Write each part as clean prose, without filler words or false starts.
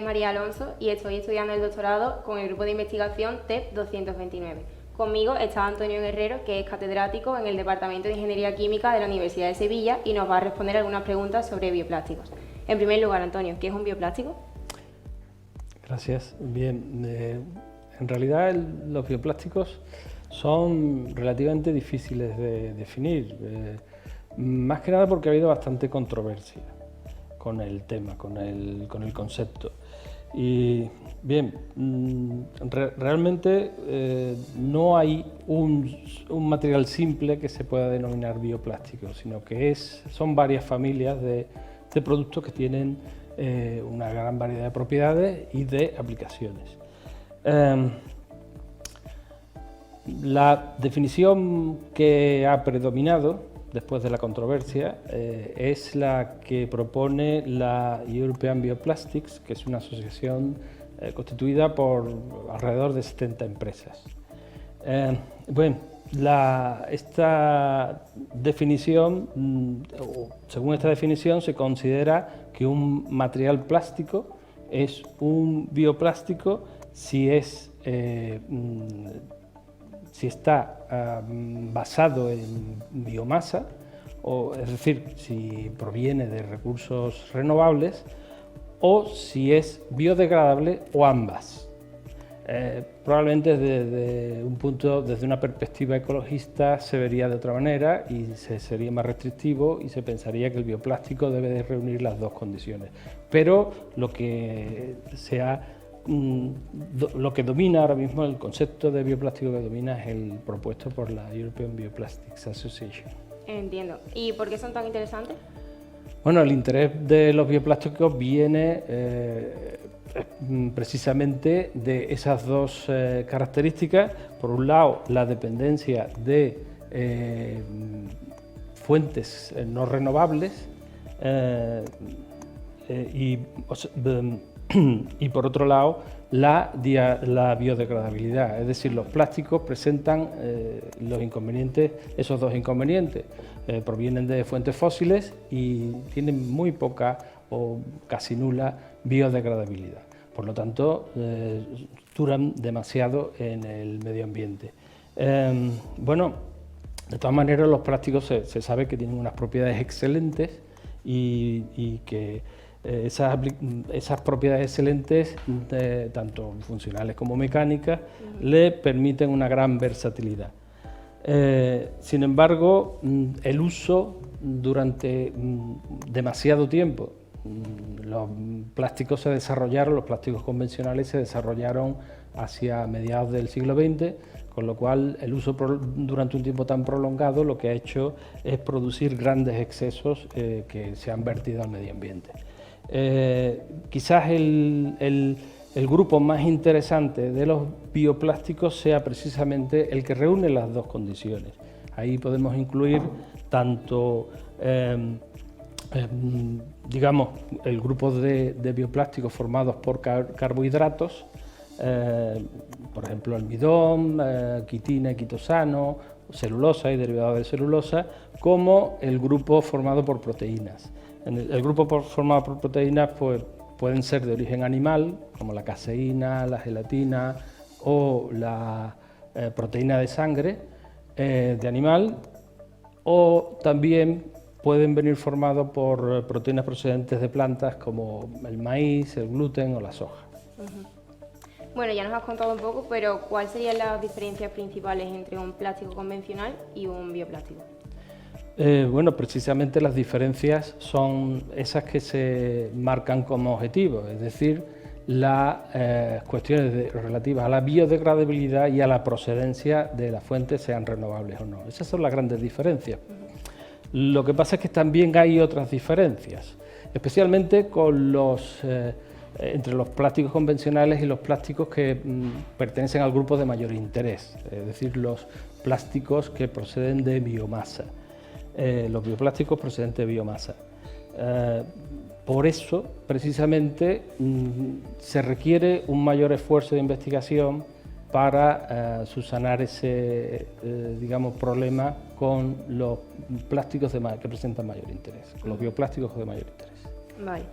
María Alonso y estoy estudiando el doctorado con el grupo de investigación TEP 229. Conmigo está Antonio Guerrero, que es catedrático en el Departamento de Ingeniería Química de la Universidad de Sevilla y nos va a responder algunas preguntas sobre bioplásticos. En primer lugar, Antonio, ¿qué es un bioplástico? Gracias. Bien, en realidad los bioplásticos son relativamente difíciles de definir, más que nada porque ha habido bastante controversia con el tema, con el concepto. Y bien, realmente no hay un material simple que se pueda denominar bioplástico, sino que son varias familias de productos que tienen una gran variedad de propiedades y de aplicaciones. La definición que ha predominado después de la controversia es la que propone la European Bioplastics, que es una asociación constituida por alrededor de 70 empresas. Esta definición, según esta definición, se considera que un material plástico es un bioplástico si está basado en biomasa, es decir, si proviene de recursos renovables, o si es biodegradable o ambas. Probablemente desde una perspectiva ecologista se vería de otra manera y sería más restrictivo y se pensaría que el bioplástico debe de reunir las dos condiciones. Pero lo que domina ahora mismo, el concepto de bioplástico que domina, es el propuesto por la European Bioplastics Association. Entiendo. ¿Y por qué son tan interesantes? Bueno, el interés de los bioplásticos viene precisamente de esas dos características. Por un lado, la dependencia de fuentes no renovables y por otro lado la biodegradabilidad, es decir, los plásticos presentan esos dos inconvenientes, provienen de fuentes fósiles y tienen muy poca o casi nula biodegradabilidad, por lo tanto duran demasiado en el medio ambiente. De todas maneras, los plásticos se sabe que tienen unas propiedades excelentes y que esas propiedades excelentes, tanto funcionales como mecánicas, le permiten una gran versatilidad. Sin embargo, el uso durante demasiado tiempo, los plásticos convencionales se desarrollaron hacia mediados del siglo XX, con lo cual el uso durante un tiempo tan prolongado lo que ha hecho es producir grandes excesos que se han vertido al medio ambiente. Quizás el grupo más interesante de los bioplásticos sea precisamente el que reúne las dos condiciones. Ahí podemos incluir tanto el grupo de bioplásticos formados por carbohidratos, por ejemplo almidón, quitina y quitosano, celulosa y derivados de celulosa, como el grupo formado por proteínas. El grupo formado por proteínas pueden ser de origen animal, como la caseína, la gelatina o la proteína de sangre de animal, o también pueden venir formados por proteínas procedentes de plantas como el maíz, el gluten o la soja. Bueno, ya nos has contado un poco, pero ¿cuáles serían las diferencias principales entre un plástico convencional y un bioplástico? Precisamente las diferencias son esas que se marcan como objetivos, es decir, las cuestiones relativas a la biodegradabilidad y a la procedencia de las fuentes, sean renovables o no. Esas son las grandes diferencias. Lo que pasa es que también hay otras diferencias, especialmente entre los plásticos convencionales y los plásticos que pertenecen al grupo de mayor interés, es decir, los plásticos que proceden de biomasa. Los bioplásticos procedentes de biomasa. Por eso, precisamente, se requiere un mayor esfuerzo de investigación para subsanar ese problema con los plásticos que presentan mayor interés, con los bioplásticos de mayor interés. Vale.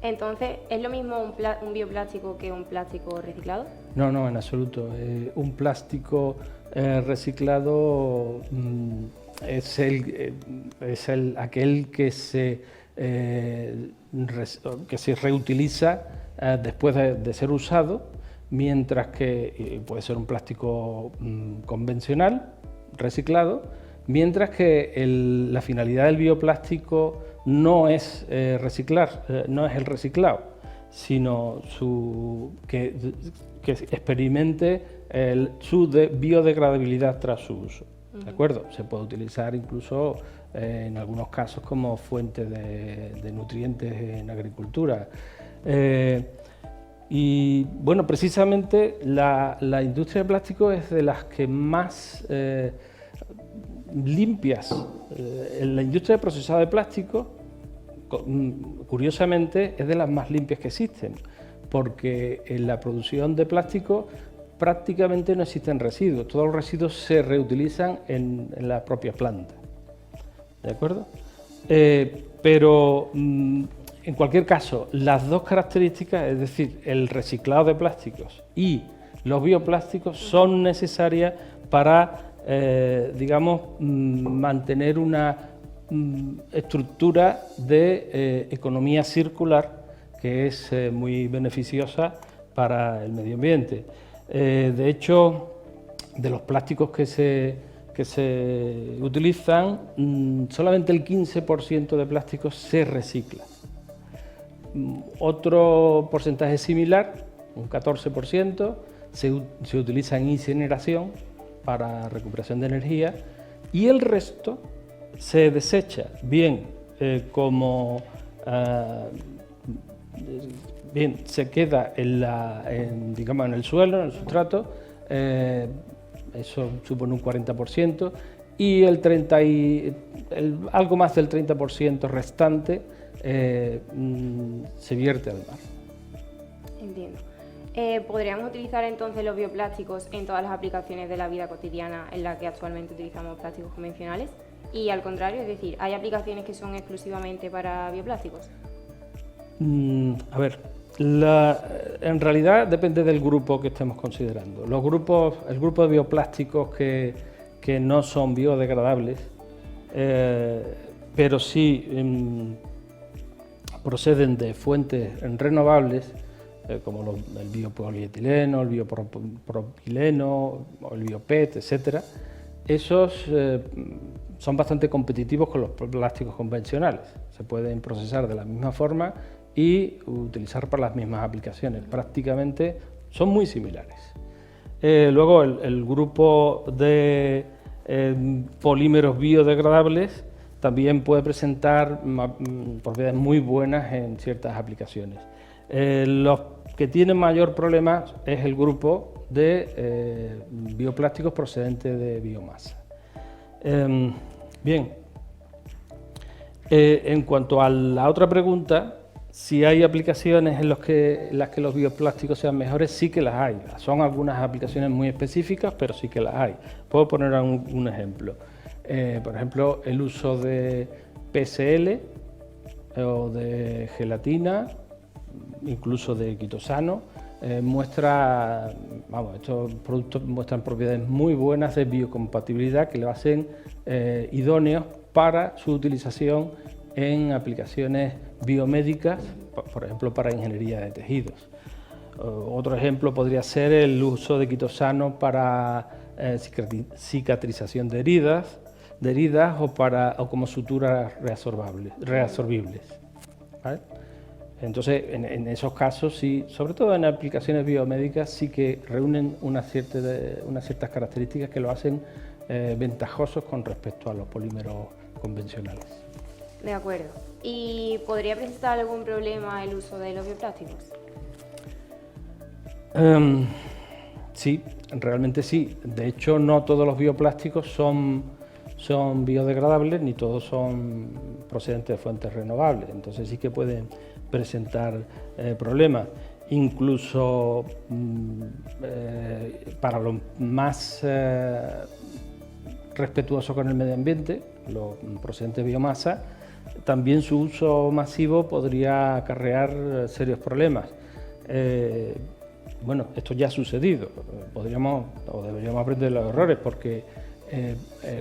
Entonces, ¿es lo mismo un bioplástico que un plástico reciclado? No, no, en absoluto. Un plástico reciclado es aquel que se reutiliza después de ser usado, mientras que puede ser un plástico convencional, reciclado, mientras que la finalidad del bioplástico no es reciclar, no es el reciclado, sino que experimente su biodegradabilidad tras su uso. ¿De acuerdo? Se puede utilizar incluso en algunos casos como fuente de nutrientes en agricultura. Y bueno, precisamente la industria de plástico es de las que más limpias. La industria de procesado de plástico, curiosamente, es de las más limpias que existen, porque en la producción de plástico prácticamente no existen residuos, todos los residuos se reutilizan en la propia planta. ¿De acuerdo? Pero en cualquier caso, las dos características, es decir, el reciclado de plásticos y los bioplásticos, son necesarias para, digamos, mantener una estructura de economía circular que es muy beneficiosa para el medio ambiente. De hecho, de los plásticos que se utilizan, solamente el 15% de plásticos se recicla. Otro porcentaje similar, un 14%, se utiliza en incineración para recuperación de energía, y el resto se desecha, bien bien se queda digamos, en el suelo, en el sustrato, eso supone un 40%, y algo más del 30% restante se vierte al mar. Entiendo. ¿Podríamos utilizar entonces los bioplásticos en todas las aplicaciones de la vida cotidiana en las que actualmente utilizamos plásticos convencionales? Y al contrario, es decir, ¿hay aplicaciones que son exclusivamente para bioplásticos? A ver, en realidad depende del grupo que estemos considerando. El grupo de bioplásticos que no son biodegradables, pero sí proceden de fuentes renovables, como el biopolietileno, el biopropileno, el biopet, etc. Esos son bastante competitivos con los plásticos convencionales. Se pueden procesar de la misma forma y utilizar para las mismas aplicaciones. Prácticamente son muy similares. Luego el grupo de polímeros biodegradables también puede presentar propiedades muy buenas en ciertas aplicaciones. Los que tienen mayor problema es el grupo de bioplásticos procedentes de biomasa. Bien, en cuanto a la otra pregunta, si hay aplicaciones en las que los bioplásticos sean mejores, sí que las hay. Son algunas aplicaciones muy específicas, pero sí que las hay. Puedo poner un ejemplo. Por ejemplo, el uso de PSL o de gelatina, incluso de quitosano, estos productos muestran propiedades muy buenas de biocompatibilidad que lo hacen idóneos para su utilización en aplicaciones biomédicas, por ejemplo, para ingeniería de tejidos. Otro ejemplo podría ser el uso de quitosano para cicatrización de heridas o como suturas reabsorbibles. ¿Vale? Entonces, en esos casos, sí, sobre todo en aplicaciones biomédicas, sí que reúnen unas ciertas características que lo hacen ventajosos con respecto a los polímeros convencionales. De acuerdo. ¿Y podría presentar algún problema el uso de los bioplásticos? Sí, realmente sí. De hecho, no todos los bioplásticos son biodegradables, ni todos son procedentes de fuentes renovables. Entonces sí que pueden presentar problemas. Incluso para los más respetuosos con el medio ambiente, los procedentes de biomasa, también su uso masivo podría acarrear serios problemas. Bueno, esto ya ha sucedido, podríamos o deberíamos aprender los errores, porque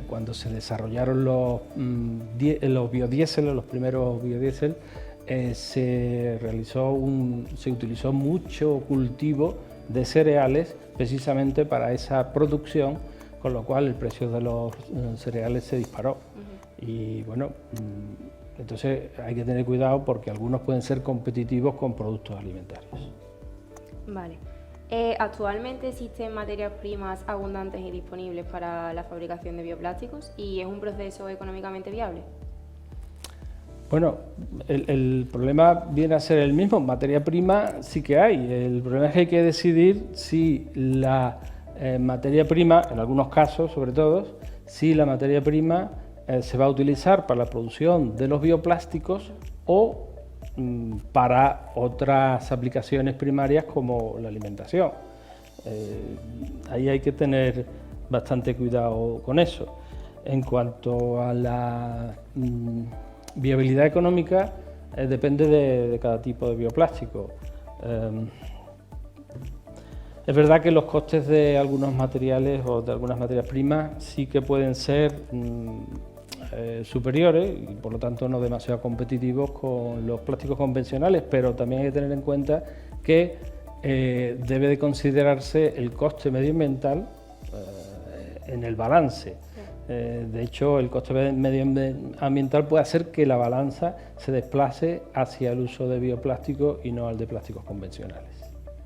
cuando se desarrollaron los biodiesel, los primeros biodiesel, se utilizó mucho cultivo de cereales precisamente para esa producción, con lo cual el precio de los cereales se disparó. Y bueno, entonces hay que tener cuidado porque algunos pueden ser competitivos con productos alimentarios. Vale. Actualmente existen materias primas abundantes y disponibles para la fabricación de bioplásticos, y es un proceso económicamente viable. Bueno, el problema viene a ser el mismo. Materia prima sí que hay. El problema es que hay que decidir si la materia prima, en algunos casos sobre todo, si la materia prima se va a utilizar para la producción de los bioplásticos o para otras aplicaciones primarias como la alimentación. Ahí hay que tener bastante cuidado con eso. En cuanto a la viabilidad económica, depende de cada tipo de bioplástico. Es verdad que los costes de algunos materiales o de algunas materias primas sí que pueden ser superiores y por lo tanto no demasiado competitivos con los plásticos convencionales, pero también hay que tener en cuenta que debe de considerarse el coste medioambiental en el balance. De hecho, el coste medioambiental puede hacer que la balanza se desplace hacia el uso de bioplásticos y no al de plásticos convencionales.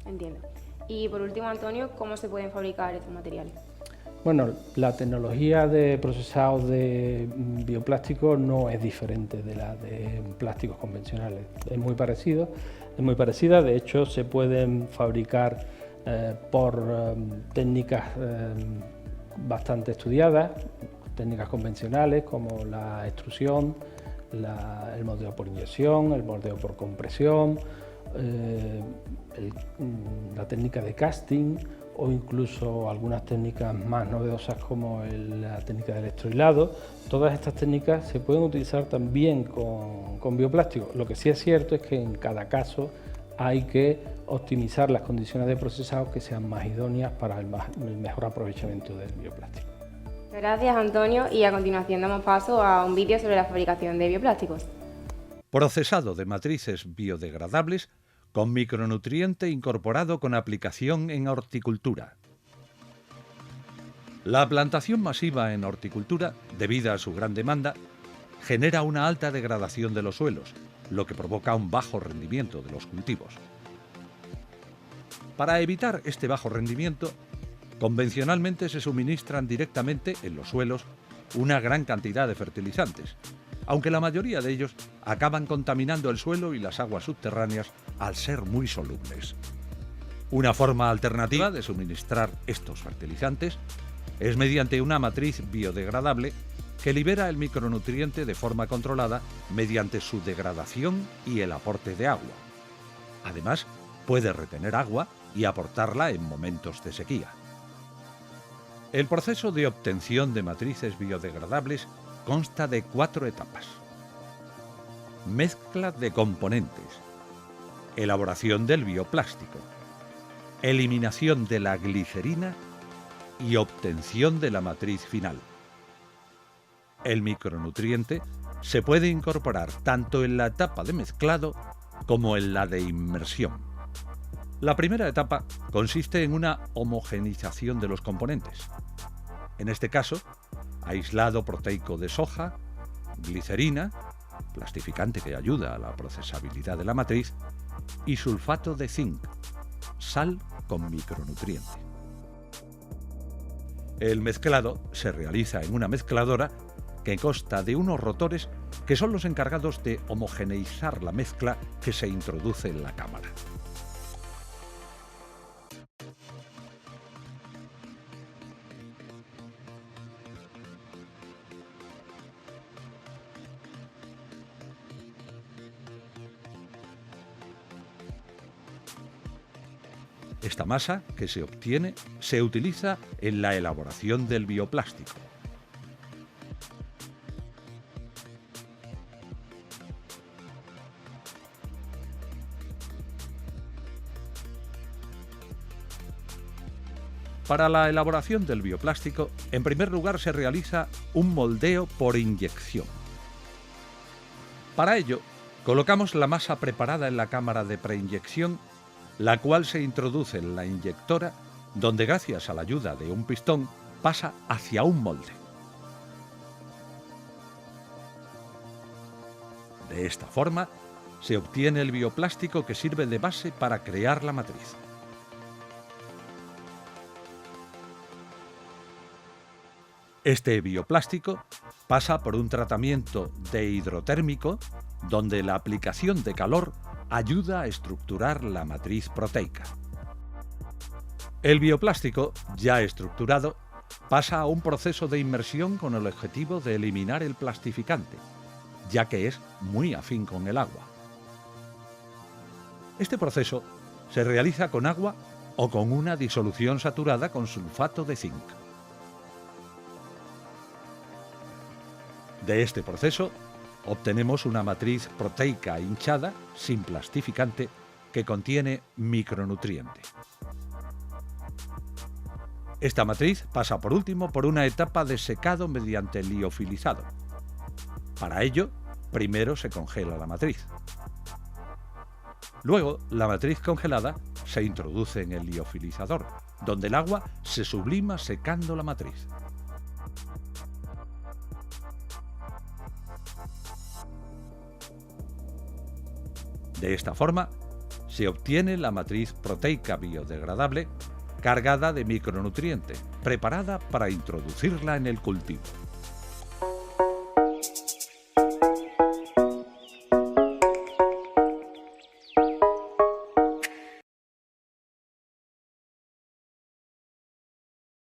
Entiendo. Y por último, Antonio, ¿cómo se pueden fabricar estos materiales? Bueno, la tecnología de procesado de bioplástico no es diferente de la de plásticos convencionales. Es muy parecida. De hecho, se pueden fabricar por técnicas bastante estudiadas, técnicas convencionales como la extrusión, el moldeo por inyección, el moldeo por compresión, la técnica de casting, o incluso algunas técnicas más novedosas como la técnica de electrohilado. Todas estas técnicas se pueden utilizar también con bioplástico. Lo que sí es cierto es que en cada caso hay que optimizar las condiciones de procesado que sean más idóneas para el mejor aprovechamiento del bioplástico. Gracias, Antonio, y a continuación damos paso a un vídeo sobre la fabricación de bioplásticos. Procesado de matrices biodegradables con micronutriente incorporado con aplicación en horticultura. La plantación masiva en horticultura, debido a su gran demanda, genera una alta degradación de los suelos, lo que provoca un bajo rendimiento de los cultivos. Para evitar este bajo rendimiento, convencionalmente se suministran directamente en los suelos una gran cantidad de fertilizantes, aunque la mayoría de ellos acaban contaminando el suelo y las aguas subterráneas al ser muy solubles. Una forma alternativa de suministrar estos fertilizantes es mediante una matriz biodegradable que libera el micronutriente de forma controlada mediante su degradación y el aporte de agua. Además, puede retener agua y aportarla en momentos de sequía. El proceso de obtención de matrices biodegradables consta de 4 etapas. Mezcla de componentes, elaboración del bioplástico, eliminación de la glicerina y obtención de la matriz final. El micronutriente se puede incorporar tanto en la etapa de mezclado como en la de inmersión. La primera etapa consiste en una homogeneización de los componentes. En este caso, aislado proteico de soja, glicerina, plastificante que ayuda a la procesabilidad de la matriz, y sulfato de zinc, sal con micronutriente. El mezclado se realiza en una mezcladora que consta de unos rotores que son los encargados de homogeneizar la mezcla que se introduce en la cámara. Esta masa que se obtiene se utiliza en la elaboración del bioplástico. Para la elaboración del bioplástico, en primer lugar se realiza un moldeo por inyección. Para ello, colocamos la masa preparada en la cámara de preinyección, la cual se introduce en la inyectora, donde gracias a la ayuda de un pistón pasa hacia un molde. De esta forma, se obtiene el bioplástico que sirve de base para crear la matriz. Este bioplástico pasa por un tratamiento de hidrotérmico, donde la aplicación de calor ayuda a estructurar la matriz proteica. El bioplástico, ya estructurado, pasa a un proceso de inmersión con el objetivo de eliminar el plastificante, ya que es muy afín con el agua. Este proceso se realiza con agua o con una disolución saturada con sulfato de zinc. De este proceso obtenemos una matriz proteica hinchada, sin plastificante, que contiene micronutrientes. Esta matriz pasa por último por una etapa de secado mediante liofilizado. Para ello, primero se congela la matriz. Luego, la matriz congelada se introduce en el liofilizador, donde el agua se sublima secando la matriz. De esta forma, se obtiene la matriz proteica biodegradable cargada de micronutrientes, preparada para introducirla en el cultivo.